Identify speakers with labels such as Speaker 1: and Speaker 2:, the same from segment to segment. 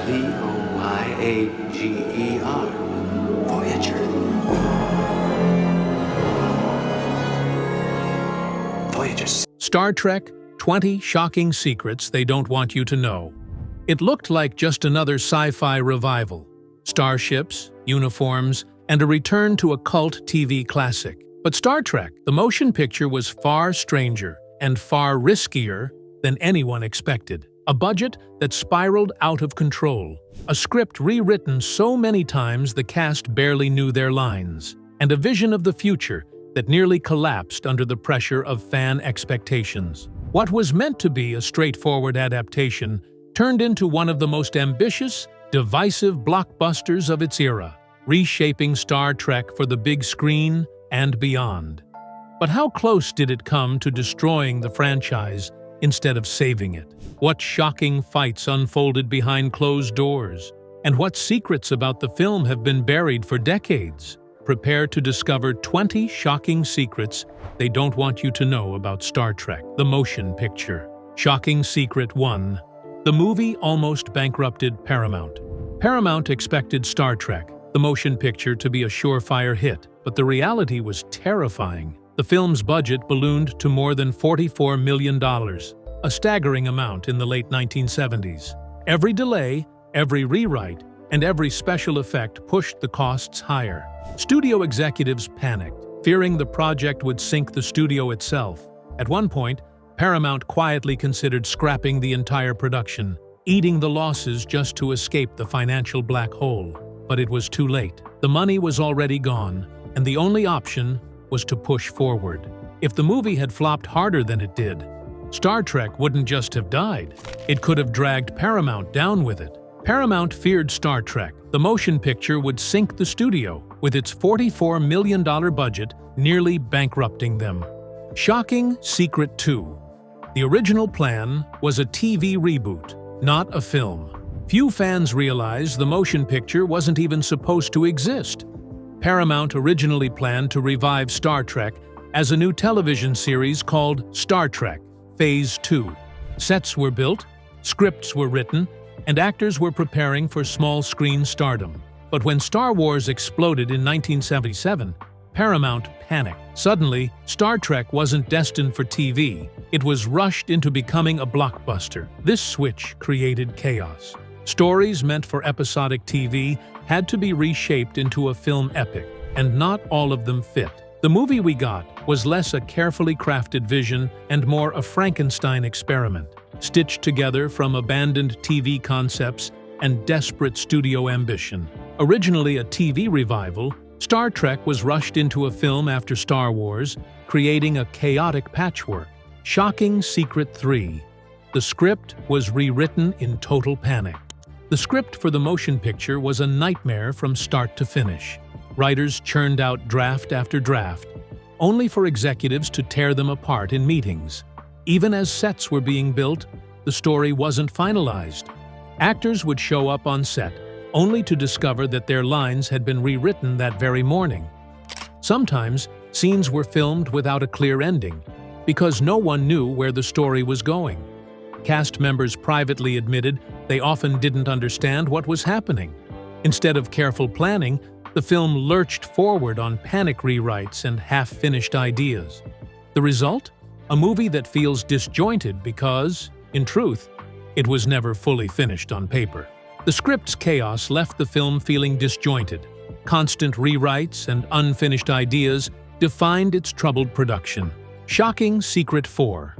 Speaker 1: Voyager. Voyager. Voyager.
Speaker 2: Star Trek: 20 Shocking Secrets They Don't Want You to Know. It looked like just another sci-fi revival. Starships, uniforms, and a return to a cult TV classic. But Star Trek, the motion picture, was far stranger and far riskier than anyone expected. A budget that spiraled out of control. A script rewritten so many times the cast barely knew their lines. And a vision of the future that nearly collapsed under the pressure of fan expectations. What was meant to be a straightforward adaptation turned into one of the most ambitious, divisive blockbusters of its era, reshaping Star Trek for the big screen and beyond. But how close did it come to destroying the franchise instead of saving it? What shocking fights unfolded behind closed doors? And what secrets about the film have been buried for decades? Prepare to discover 20 shocking secrets they don't want you to know about Star Trek, the motion picture. Shocking Secret 1. The movie almost bankrupted Paramount. Paramount expected Star Trek, the motion picture, to be a surefire hit, but the reality was terrifying. The film's budget ballooned to more than $44 million, a staggering amount in the late 1970s. Every delay, every rewrite, and every special effect pushed the costs higher. Studio executives panicked, fearing the project would sink the studio itself. At one point, Paramount quietly considered scrapping the entire production, eating the losses just to escape the financial black hole. But it was too late. The money was already gone, and the only option was to push forward. If the movie had flopped harder than it did, Star Trek wouldn't just have died. It could have dragged Paramount down with it. Paramount feared Star Trek, the motion picture, would sink the studio, with its $44 million budget nearly bankrupting them. Shocking Secret 2. The original plan was a TV reboot, not a film. Few fans realized the motion picture wasn't even supposed to exist. Paramount originally planned to revive Star Trek as a new television series called Star Trek Phase 2. Sets were built, scripts were written, and actors were preparing for small-screen stardom. But when Star Wars exploded in 1977, Paramount panicked. Suddenly, Star Trek wasn't destined for TV. It was rushed into becoming a blockbuster. This switch created chaos. Stories meant for episodic TV had to be reshaped into a film epic, and not all of them fit. The movie we got was less a carefully crafted vision and more a Frankenstein experiment, stitched together from abandoned TV concepts and desperate studio ambition. Originally a TV revival, Star Trek was rushed into a film after Star Wars, creating a chaotic patchwork. Shocking Secret 3. The script was rewritten in total panic. The script for the motion picture was a nightmare from start to finish. Writers churned out draft after draft, only for executives to tear them apart in meetings. Even as sets were being built, the story wasn't finalized. Actors would show up on set, only to discover that their lines had been rewritten that very morning. Sometimes, scenes were filmed without a clear ending, because no one knew where the story was going. Cast members privately admitted they often didn't understand what was happening. Instead of careful planning, the film lurched forward on panic rewrites and half-finished ideas. The result? A movie that feels disjointed because, in truth, it was never fully finished on paper. The script's chaos left the film feeling disjointed. Constant rewrites and unfinished ideas defined its troubled production. Shocking Secret 4.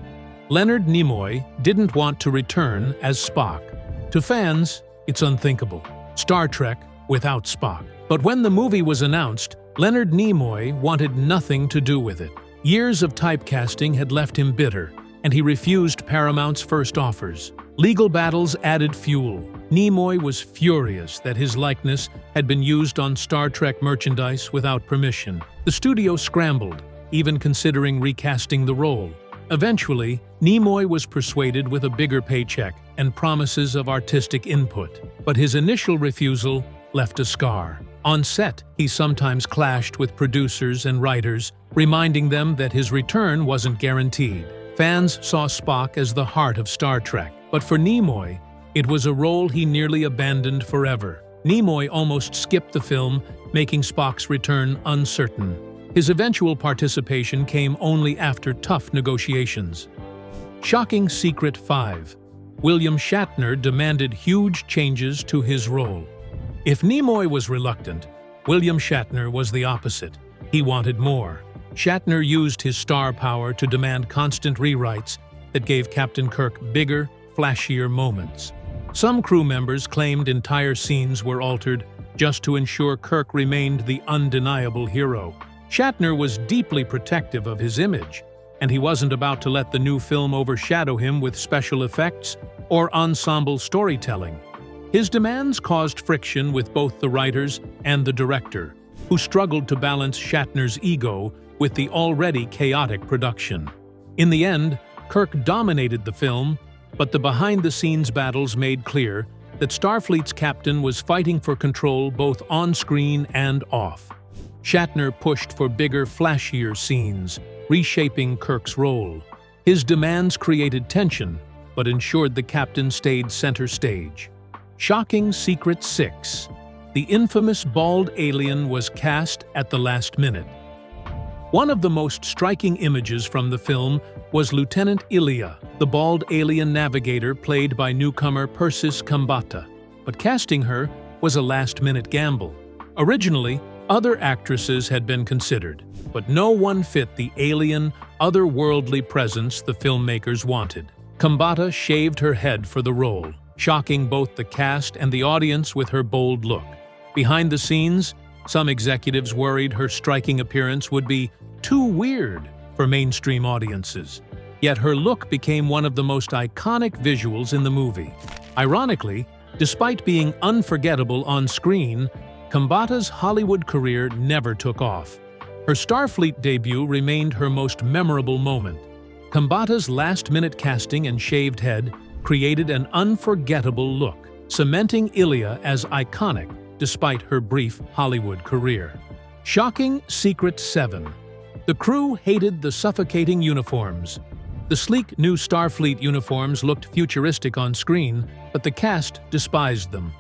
Speaker 2: Leonard Nimoy didn't want to return as Spock. To fans, it's unthinkable. Star Trek without Spock. But when the movie was announced, Leonard Nimoy wanted nothing to do with it. Years of typecasting had left him bitter, and he refused Paramount's first offers. Legal battles added fuel. Nimoy was furious that his likeness had been used on Star Trek merchandise without permission. The studio scrambled, even considering recasting the role. Eventually, Nimoy was persuaded with a bigger paycheck and promises of artistic input, but his initial refusal left a scar. On set, he sometimes clashed with producers and writers, reminding them that his return wasn't guaranteed. Fans saw Spock as the heart of Star Trek, but for Nimoy, It was a role he nearly abandoned forever. Nimoy almost skipped the film, making Spock's return uncertain. His eventual participation came only after tough negotiations. Shocking Secret 5. William Shatner demanded huge changes to his role. If Nimoy was reluctant, William Shatner was the opposite. He wanted more. Shatner used his star power to demand constant rewrites that gave Captain Kirk bigger, flashier moments. Some crew members claimed entire scenes were altered just to ensure Kirk remained the undeniable hero. Shatner was deeply protective of his image, and he wasn't about to let the new film overshadow him with special effects or ensemble storytelling. His demands caused friction with both the writers and the director, who struggled to balance Shatner's ego with the already chaotic production. In the end, Kirk dominated the film, but the behind-the-scenes battles made clear that Starfleet's captain was fighting for control both on-screen and off. Shatner pushed for bigger, flashier scenes, reshaping Kirk's role. His demands created tension, but ensured the captain stayed center stage. Shocking Secret 6. The infamous bald alien was cast at the last minute. One of the most striking images from the film was Lieutenant Ilia, the bald alien navigator played by newcomer Persis Khambatta. But casting her was a last-minute gamble. Originally, other actresses had been considered, but no one fit the alien, otherworldly presence the filmmakers wanted. Khambatta shaved her head for the role, shocking both the cast and the audience with her bold look. Behind the scenes, some executives worried her striking appearance would be too weird for mainstream audiences. Yet her look became one of the most iconic visuals in the movie. Ironically, despite being unforgettable on screen, Khambatta's Hollywood career never took off. Her Starfleet debut remained her most memorable moment. Khambatta's last-minute casting and shaved head created an unforgettable look, cementing Ilia as iconic despite her brief Hollywood career. Shocking Secret 7. The crew hated the suffocating uniforms. The sleek new Starfleet uniforms looked futuristic on screen, but the cast despised them.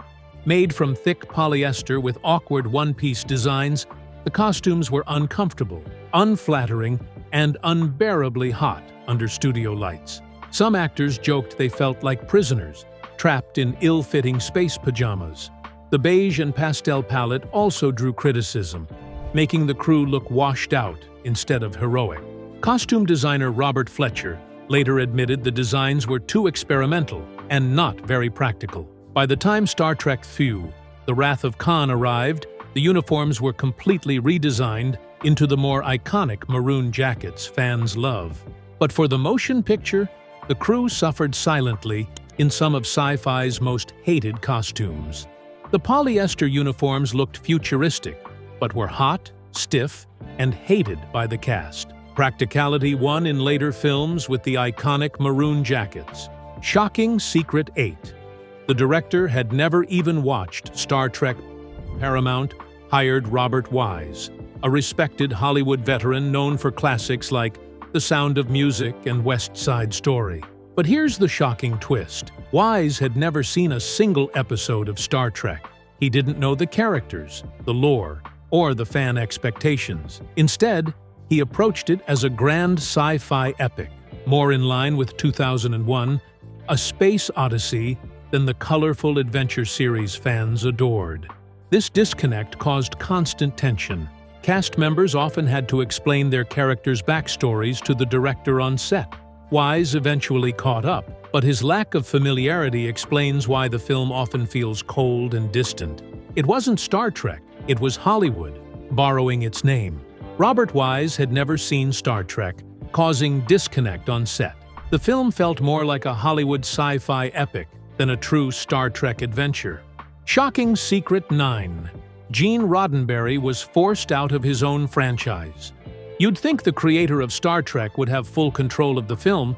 Speaker 2: Made from thick polyester with awkward one-piece designs, the costumes were uncomfortable, unflattering, and unbearably hot under studio lights. Some actors joked they felt like prisoners, trapped in ill-fitting space pajamas. The beige and pastel palette also drew criticism, making the crew look washed out instead of heroic. Costume designer Robert Fletcher later admitted the designs were too experimental and not very practical. By the time Star Trek II: The Wrath of Khan arrived, the uniforms were completely redesigned into the more iconic maroon jackets fans love. But for the motion picture, the crew suffered silently in some of sci-fi's most hated costumes. The polyester uniforms looked futuristic, but were hot, stiff, and hated by the cast. Practicality won in later films with the iconic maroon jackets. Shocking Secret 8. The director had never even watched Star Trek. Paramount hired Robert Wise, a respected Hollywood veteran known for classics like The Sound of Music and West Side Story. But here's the shocking twist. Wise had never seen a single episode of Star Trek. He didn't know the characters, the lore, or the fan expectations. Instead, he approached it as a grand sci-fi epic, more in line with 2001, A Space Odyssey, than the colorful adventure series fans adored. This disconnect caused constant tension. Cast members often had to explain their characters' backstories to the director on set. Wise eventually caught up, but his lack of familiarity explains why the film often feels cold and distant. It wasn't Star Trek, it was Hollywood, borrowing its name. Robert Wise had never seen Star Trek, causing disconnect on set. The film felt more like a Hollywood sci-fi epic than a true Star Trek adventure. Shocking Secret 9. Gene Roddenberry was forced out of his own franchise. You'd think the creator of Star Trek would have full control of the film,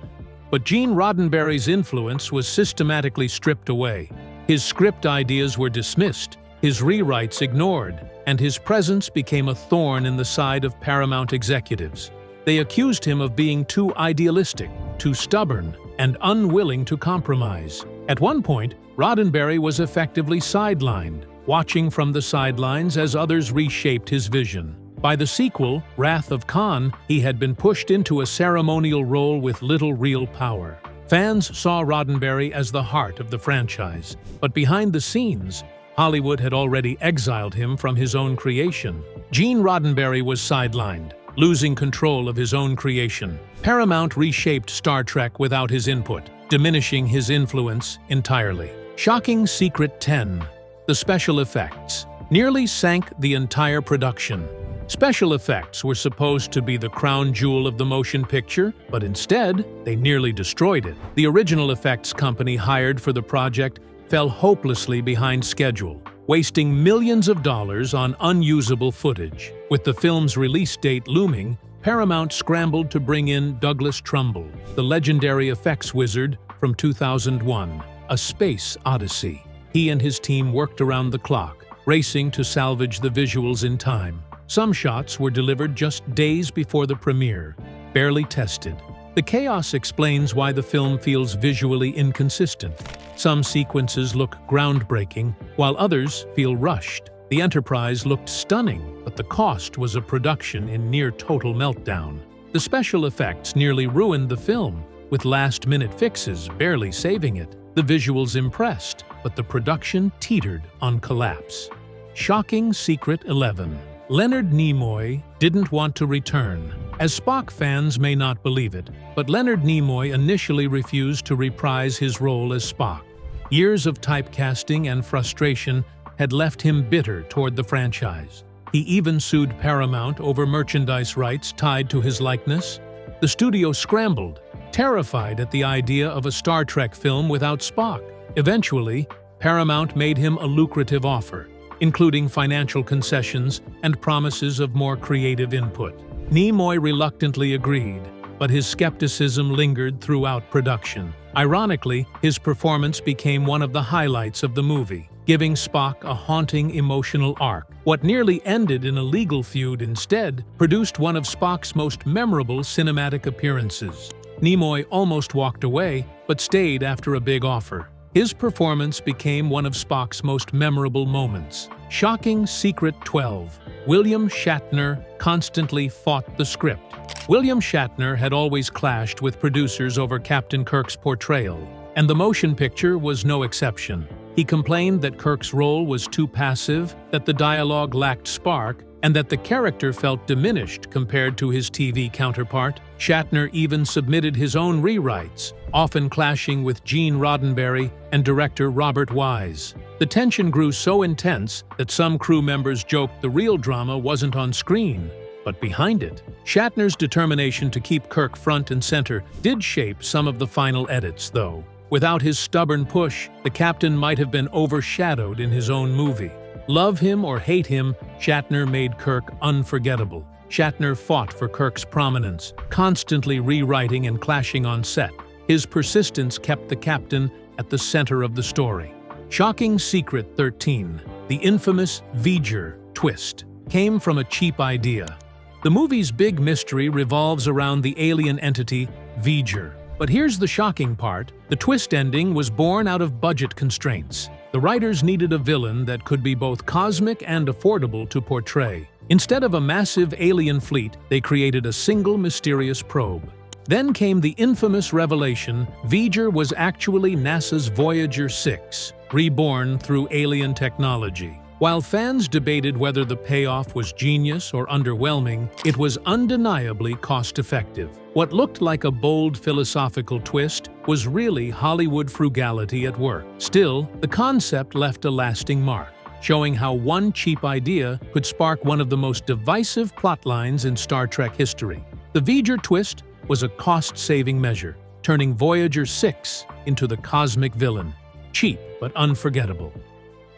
Speaker 2: but Gene Roddenberry's influence was systematically stripped away. His script ideas were dismissed, his rewrites ignored, and his presence became a thorn in the side of Paramount executives. They accused him of being too idealistic, too stubborn, and unwilling to compromise. At one point, Roddenberry was effectively sidelined, watching from the sidelines as others reshaped his vision. By the sequel, Wrath of Khan, he had been pushed into a ceremonial role with little real power. Fans saw Roddenberry as the heart of the franchise, but behind the scenes, Hollywood had already exiled him from his own creation. Gene Roddenberry was sidelined, losing control of his own creation. Paramount reshaped Star Trek without his input, diminishing his influence entirely. Shocking Secret 10. The special effects nearly sank the entire production. Special effects were supposed to be the crown jewel of the motion picture, but instead, they nearly destroyed it. The original effects company hired for the project fell hopelessly behind schedule, wasting millions of dollars on unusable footage. With the film's release date looming, Paramount scrambled to bring in Douglas Trumbull, the legendary effects wizard from 2001, A Space Odyssey. He and his team worked around the clock, racing to salvage the visuals in time. Some shots were delivered just days before the premiere, barely tested. The chaos explains why the film feels visually inconsistent. Some sequences look groundbreaking, while others feel rushed. The Enterprise looked stunning, but the cost was a production in near-total meltdown. The special effects nearly ruined the film, with last-minute fixes barely saving it. The visuals impressed, but the production teetered on collapse. Shocking Secret 11. Leonard Nimoy didn't want to return. As Spock fans may not believe it, but Leonard Nimoy initially refused to reprise his role as Spock. Years of typecasting and frustration had left him bitter toward the franchise. He even sued Paramount over merchandise rights tied to his likeness. The studio scrambled, terrified at the idea of a Star Trek film without Spock. Eventually, Paramount made him a lucrative offer, including financial concessions and promises of more creative input. Nimoy reluctantly agreed, but his skepticism lingered throughout production. Ironically, his performance became one of the highlights of the movie, giving Spock a haunting emotional arc. What nearly ended in a legal feud instead produced one of Spock's most memorable cinematic appearances. Nimoy almost walked away, but stayed after a big offer. His performance became one of Spock's most memorable moments. Shocking Secret 12. William Shatner constantly fought the script. William Shatner had always clashed with producers over Captain Kirk's portrayal, and the motion picture was no exception. He complained that Kirk's role was too passive, that the dialogue lacked spark, and that the character felt diminished compared to his TV counterpart. Shatner even submitted his own rewrites, often clashing with Gene Roddenberry and director Robert Wise. The tension grew so intense that some crew members joked the real drama wasn't on screen, but behind it. Shatner's determination to keep Kirk front and center did shape some of the final edits, though. Without his stubborn push, the captain might have been overshadowed in his own movie. Love him or hate him, Shatner made Kirk unforgettable. Shatner fought for Kirk's prominence, constantly rewriting and clashing on set. His persistence kept the captain at the center of the story. Shocking Secret 13. The infamous V'ger twist came from a cheap idea. The movie's big mystery revolves around the alien entity V'ger. But here's the shocking part. The twist ending was born out of budget constraints. The writers needed a villain that could be both cosmic and affordable to portray. Instead of a massive alien fleet, they created a single mysterious probe. Then came the infamous revelation: V'ger was actually NASA's Voyager 6, reborn through alien technology. While fans debated whether the payoff was genius or underwhelming, it was undeniably cost-effective. What looked like a bold philosophical twist was really Hollywood frugality at work. Still, the concept left a lasting mark, showing how one cheap idea could spark one of the most divisive plotlines in Star Trek history. The V'ger twist was a cost-saving measure, turning Voyager 6 into the cosmic villain. Cheap but unforgettable.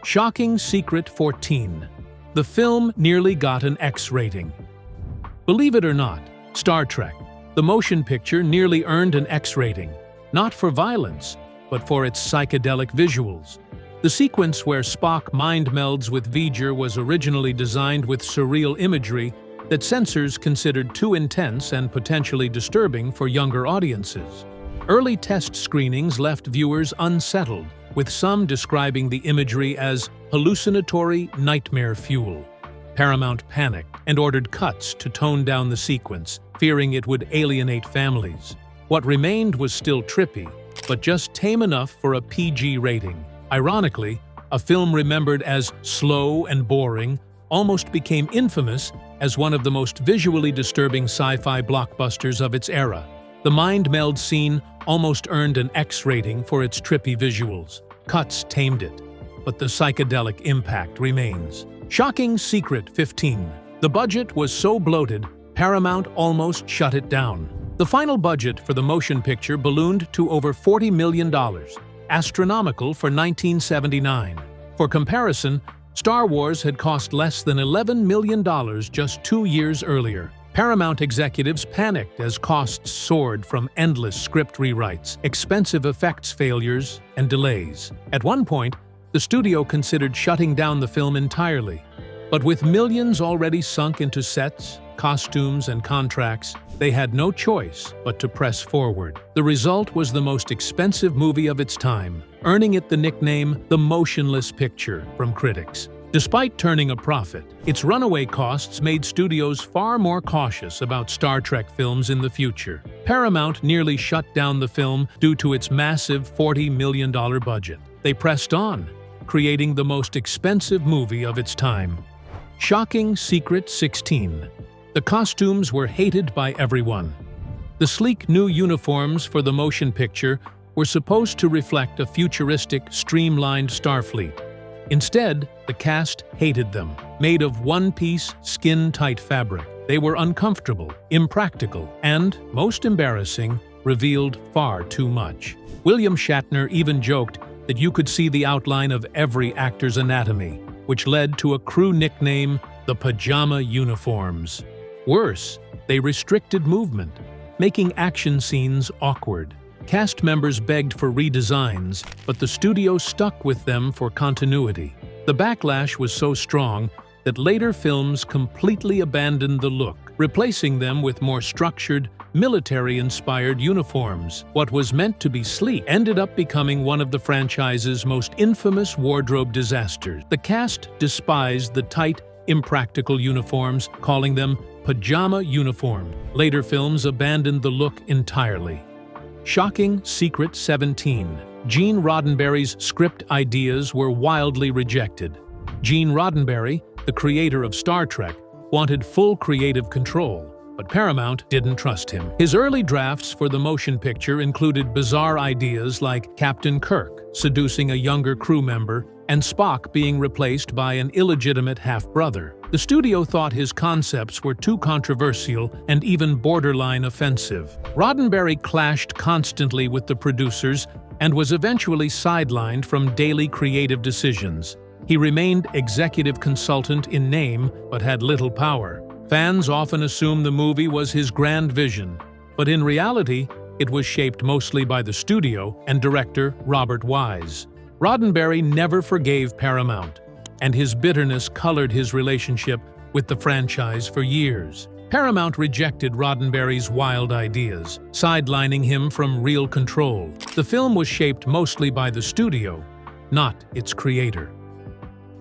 Speaker 2: Shocking Secret 14. The film nearly got an X rating. Believe it or not, Star Trek, the motion picture, nearly earned an X rating, not for violence, but for its psychedelic visuals. The sequence where Spock mind melds with V'ger was originally designed with surreal imagery that censors considered too intense and potentially disturbing for younger audiences. Early test screenings left viewers unsettled, with some describing the imagery as hallucinatory nightmare fuel. Paramount panicked and ordered cuts to tone down the sequence, fearing it would alienate families. What remained was still trippy, but just tame enough for a PG rating. Ironically, a film remembered as slow and boring almost became infamous as one of the most visually disturbing sci-fi blockbusters of its era. The mind meld scene almost earned an X rating for its trippy visuals. Cuts tamed it, but the psychedelic impact remains. Shocking Secret 15. The budget was so bloated, Paramount almost shut it down. The final budget for the motion picture ballooned to over $40 million, astronomical for 1979. For comparison, Star Wars had cost less than $11 million just 2 years earlier. Paramount executives panicked as costs soared from endless script rewrites, expensive effects failures, and delays. At one point, the studio considered shutting down the film entirely. But with millions already sunk into sets, costumes, and contracts, they had no choice but to press forward. The result was the most expensive movie of its time, earning it the nickname "the motionless picture" from critics. Despite turning a profit, its runaway costs made studios far more cautious about Star Trek films in the future. Paramount nearly shut down the film due to its massive $40 million budget. They pressed on, creating the most expensive movie of its time. Shocking Secret 16. The costumes were hated by everyone. The sleek new uniforms for the motion picture were supposed to reflect a futuristic, streamlined Starfleet. Instead, the cast hated them. Made of one-piece, skin-tight fabric, they were uncomfortable, impractical, and, most embarrassing, revealed far too much. William Shatner even joked that you could see the outline of every actor's anatomy, which led to a crew nickname, the Pajama Uniforms. Worse, they restricted movement, making action scenes awkward. Cast members begged for redesigns, but the studio stuck with them for continuity. The backlash was so strong that later films completely abandoned the look, replacing them with more structured, military-inspired uniforms. What was meant to be sleek ended up becoming one of the franchise's most infamous wardrobe disasters. The cast despised the tight, impractical uniforms, calling them pajama uniform. Later films abandoned the look entirely. Shocking Secret 17. Gene Roddenberry's script ideas were wildly rejected. Gene Roddenberry, the creator of Star Trek, wanted full creative control, but Paramount didn't trust him. His early drafts for the motion picture included bizarre ideas like Captain Kirk seducing a younger crew member and Spock being replaced by an illegitimate half-brother. The studio thought his concepts were too controversial and even borderline offensive. Roddenberry clashed constantly with the producers and was eventually sidelined from daily creative decisions. He remained executive consultant in name but had little power. Fans often assume the movie was his grand vision, but in reality, it was shaped mostly by the studio and director Robert Wise. Roddenberry never forgave Paramount, and his bitterness colored his relationship with the franchise for years. Paramount rejected Roddenberry's wild ideas, sidelining him from real control. The film was shaped mostly by the studio, not its creator.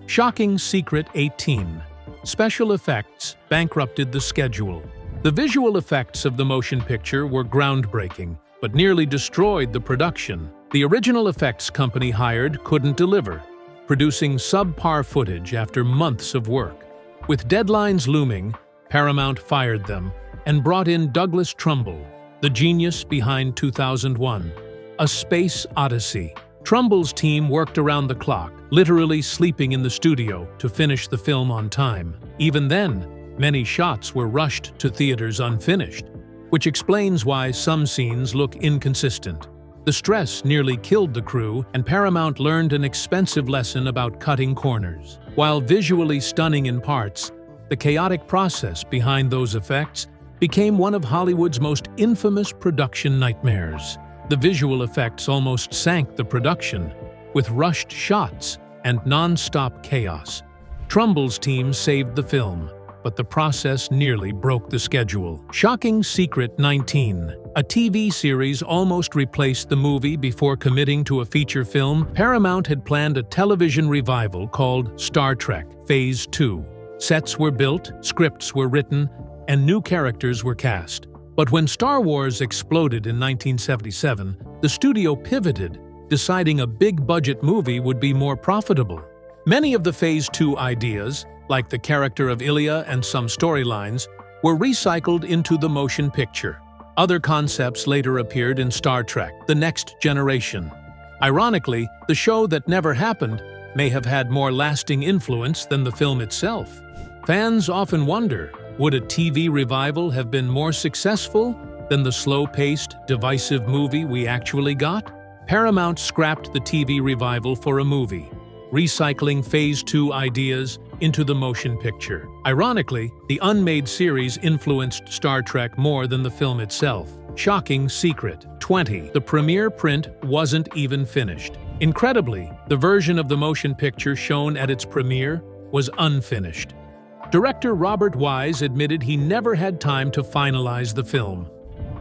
Speaker 2: Shocking Secret 18. Special effects bankrupted the schedule. The visual effects of the motion picture were groundbreaking, but nearly destroyed the production. The original effects company hired couldn't deliver, producing subpar footage after months of work. With deadlines looming, Paramount fired them and brought in Douglas Trumbull, the genius behind 2001, A Space Odyssey. Trumbull's team worked around the clock, literally sleeping in the studio to finish the film on time. Even then, many shots were rushed to theaters unfinished, which explains why some scenes look inconsistent. The stress nearly killed the crew, and Paramount learned an expensive lesson about cutting corners. While visually stunning in parts, the chaotic process behind those effects became one of Hollywood's most infamous production nightmares. The visual effects almost sank the production, with rushed shots and non-stop chaos. Trumbull's team saved the film, but the process nearly broke the schedule. Shocking Secret 19. A TV series almost replaced the movie before committing to a feature film. Paramount had planned a television revival called Star Trek Phase 2. Sets were built, scripts were written, and new characters were cast. But when Star Wars exploded in 1977, the studio pivoted, deciding a big-budget movie would be more profitable. Many of the Phase 2 ideas, like the character of Ilia and some storylines, were recycled into the motion picture. Other concepts later appeared in Star Trek: The Next Generation. Ironically, the show that never happened may have had more lasting influence than the film itself. Fans often wonder, would a TV revival have been more successful than the slow-paced, divisive movie we actually got? Paramount scrapped the TV revival for a movie, recycling Phase 2 ideas into the motion picture. Ironically, the unmade series influenced Star Trek more than the film itself. Shocking secret. 20. The premiere print wasn't even finished. Incredibly, the version of the motion picture shown at its premiere was unfinished. Director Robert Wise admitted he never had time to finalize the film.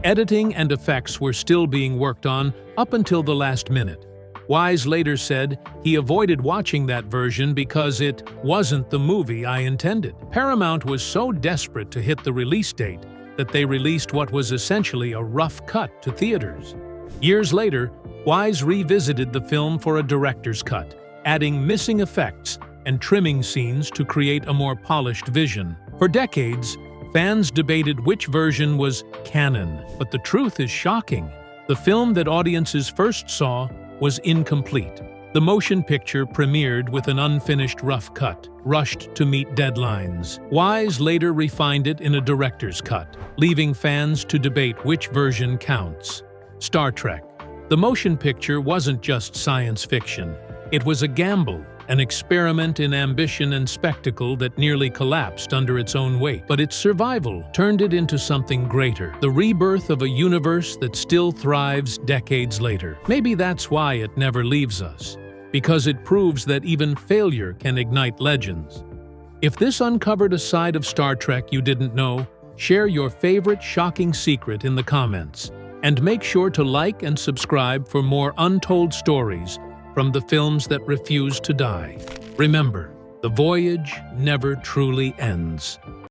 Speaker 2: Editing and effects were still being worked on up until the last minute. Wise later said he avoided watching that version because it wasn't the movie I intended. Paramount was so desperate to hit the release date that they released what was essentially a rough cut to theaters. Years later, Wise revisited the film for a director's cut, adding missing effects and trimming scenes to create a more polished vision. For decades, fans debated which version was canon, but the truth is shocking. The film that audiences first saw was incomplete. The motion picture premiered with an unfinished rough cut, rushed to meet deadlines. Wise later refined it in a director's cut, leaving fans to debate which version counts. Star Trek. The motion picture wasn't just science fiction. It was a gamble, an experiment in ambition and spectacle that nearly collapsed under its own weight. But its survival turned it into something greater, the rebirth of a universe that still thrives decades later. Maybe that's why it never leaves us, because it proves that even failure can ignite legends. If this uncovered a side of Star Trek you didn't know, share your favorite shocking secret in the comments. And make sure to like and subscribe for more untold stories from the films that refuse to die. Remember, the voyage never truly ends.